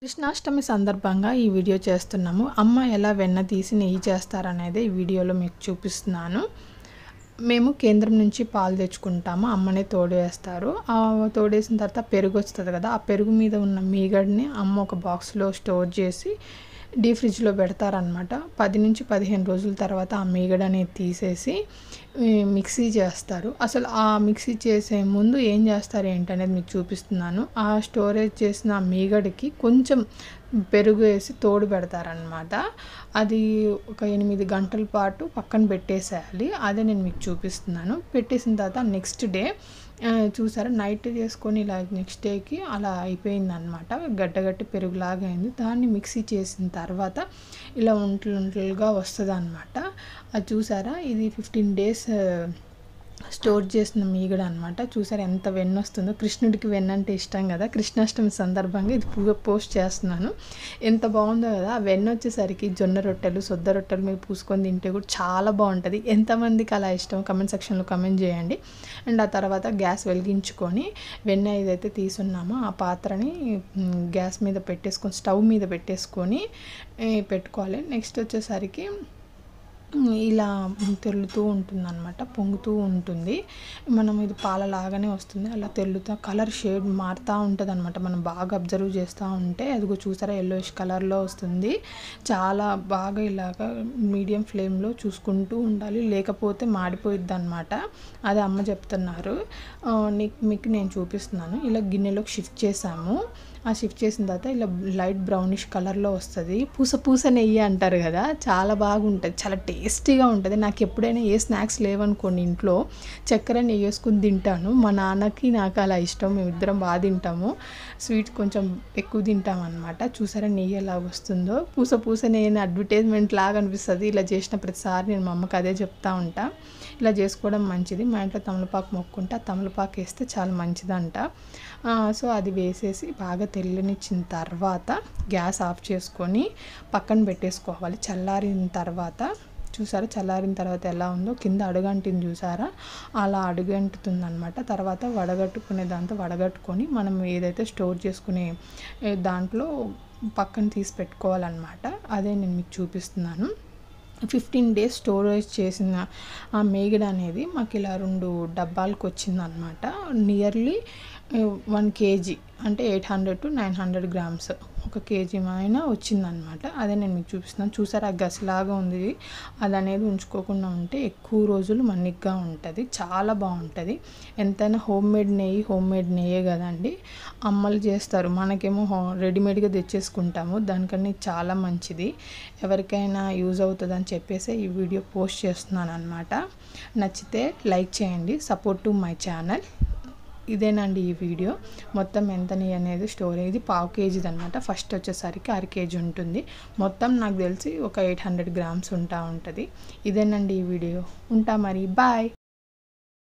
కృష్ణాష్టమి సందర్భంగా ఈ వీడియో చేస్తున్నాము. అమ్మ ఎలా వెన్న తీసి నెయ్యి చేస్తారనేది ఈ వీడియోలో మీకు చూపిస్తున్నాను. మేము కేంద్రం నుంచి పాలు తెచ్చుకుంటాము. అమ్మనే తోడేస్తారు. తోడేసిన తర్వాత పెరుగు వస్తుంది కదా, ఆ పెరుగు మీద ఉన్న మీగడని అమ్మ ఒక బాక్స్లో స్టోర్ చేసి డీ ఫ్రిడ్జ్లో పెడతారనమాట. 10 నుంచి 15 రోజుల తర్వాత ఆ మీగడ అనేది తీసేసి మిక్సీ చేస్తారు. అసలు ఆ మిక్సీ చేసే ముందు ఏం చేస్తారు ఏంటనేది మీకు చూపిస్తున్నాను. ఆ స్టోరేజ్ చేసిన మీగడికి కొంచెం పెరుగు వేసి తోడు పెడతారనమాట. అది ఒక 8 గంటల పాటు పక్కన పెట్టేసేయాలి. అదే నేను మీకు చూపిస్తున్నాను. పెట్టేసిన తర్వాత నెక్స్ట్ డే చూసారా, నైట్ చేసుకొని ఇలా నెక్స్ట్ డేకి అలా అయిపోయిందనమాట. గడ్డగట్టి పెరుగులాగా అయింది. దాన్ని మిక్సీ చేసిన తర్వాత ఇలా ఉంటలుగా వస్తుంది అనమాట. అది చూసారా, ఇది 15 డేస్ స్టోర్ చేసిన మీగడ అనమాట. చూసారు ఎంత వెన్న వస్తుందో. కృష్ణుడికి వెన్న అంటే ఇష్టం కదా. కృష్ణాష్టమి సందర్భంగా ఇది పోస్ట్ చేస్తున్నాను. ఎంత బాగుందో కదా. ఆ వెన్న వచ్చేసరికి జొన్న రొట్టెలు, సొద్ద రొట్టెలు మీరు పూసుకొని తింటే కూడా చాలా బాగుంటుంది. ఎంతమందికి అలా ఇష్టం కమెంట్ సెక్షన్లో కమెంట్ చేయండి. అండ్ ఆ తర్వాత గ్యాస్ వెలిగించుకొని వెన్న ఏదైతే తీసున్నామో ఆ పాత్రని గ్యాస్ మీద పెట్టేసుకొని స్టవ్ మీద పెట్టేసుకొని పెట్టుకోవాలి. నెక్స్ట్ వచ్చేసరికి ఇలా తెల్లుతూ ఉంటుందన్నమాట, పొంగుతూ ఉంటుంది. మనం ఇది పాలలాగానే వస్తుంది. అలా తెల్లుతా కలర్ షేడ్ మారుతూ ఉంటుంది అనమాట. మనం బాగా అబ్జర్వ్ చేస్తూ ఉంటే అదిగో చూసారా, ఎల్లోయిష్ కలర్లో వస్తుంది. చాలా బాగా ఇలాగా మీడియం ఫ్లేమ్లో చూసుకుంటూ ఉండాలి, లేకపోతే మాడిపోయిద్ది అనమాట. అది అమ్మ చెప్తున్నారు. మీకు నేను చూపిస్తున్నాను. ఇలా గిన్నెలోకి షిఫ్ట్ చేసాము. ఆ షిఫ్ట్ చేసిన తర్వాత ఇలా లైట్ బ్రౌనిష్ కలర్లో వస్తుంది. పూస నెయ్యి అంటారు కదా, చాలా బాగుంటుంది, చాలా టేస్టీగా ఉంటుంది. నాకు ఎప్పుడైనా ఏ స్నాక్స్ లేవనుకోండి ఇంట్లో చక్కెర నెయ్యి వేసుకుని తింటాను. మా నాన్నకి నాకు అలా ఇష్టం. మేమిద్దరం బాగా తింటాము. స్వీట్ కొంచెం ఎక్కువ తింటాం అనమాట. చూసారా నెయ్యి ఎలా వస్తుందో. పూస నెయ్యి అడ్వర్టైజ్మెంట్ లాగా అనిపిస్తుంది. ఇలా చేసిన ప్రతిసారి నేను మా అమ్మకి అదే చెప్తా ఉంటా. ఇలా చేసుకోవడం మంచిది. మా ఇంట్లో తమలపాకు మొక్కుంటే ఆ తమలపాకు వేస్తే చాలా మంచిదంట. సో అది వేసేసి బాగా తెల్లనిచ్చిన తర్వాత గ్యాస్ ఆఫ్ చేసుకొని పక్కన పెట్టేసుకోవాలి. చల్లారిన తర్వాత చూసారా, చల్లారిన తర్వాత ఎలా ఉందో, కింద అడుగంటింది చూసారా, అలా అడుగంటుతుంది అనమాట. తర్వాత వడగట్టుకునే దాంతో వడగట్టుకొని మనం ఏదైతే స్టోర్ చేసుకునే దాంట్లో పక్కన తీసి పెట్టుకోవాలన్నమాట. అదే నేను మీకు చూపిస్తున్నాను. 15 డేస్ స్టోరేజ్ చేసిన ఆ మేగడ అనేది మాకు ఇలా 2 డబ్బాలకు వచ్చిందనమాట. నియర్లీ 1 kg అంటే 800 to 900 grams, 1 kg అయినా వచ్చిందనమాట. అదే నేను మీకు చూపిస్తున్నాను. చూసారా, గసిలాగా ఉంది. అది అనేది ఉంచుకోకుండా ఉంటే ఎక్కువ రోజులు మన్నిగ్గా ఉంటుంది, చాలా బాగుంటుంది. ఎంతైనా హోమ్ మేడ్ నెయ్యే కదండి. అమ్మలు చేస్తారు, మనకేమో రెడీమేడ్గా తెచ్చేసుకుంటాము. దానికన్నా చాలా మంచిది. ఎవరికైనా యూజ్ అవుతుంది అని చెప్పేసి ఈ వీడియో పోస్ట్ చేస్తున్నాను అనమాట. నచ్చితే లైక్ చేయండి, సపోర్ట్ టు మై ఛానల్. ఇదేనండి ఈ వీడియో. మొత్తం ఎంత నెయ్యి అనేది స్టోరేజ్ 1/2 kg అనమాట. ఫస్ట్ వచ్చేసరికి 1/2 kg ఉంటుంది. మొత్తం నాకు తెలిసి ఒక 800 grams ఉంటుంది. ఇదేనండి ఈ వీడియో. ఉంటా మరి, బాయ్.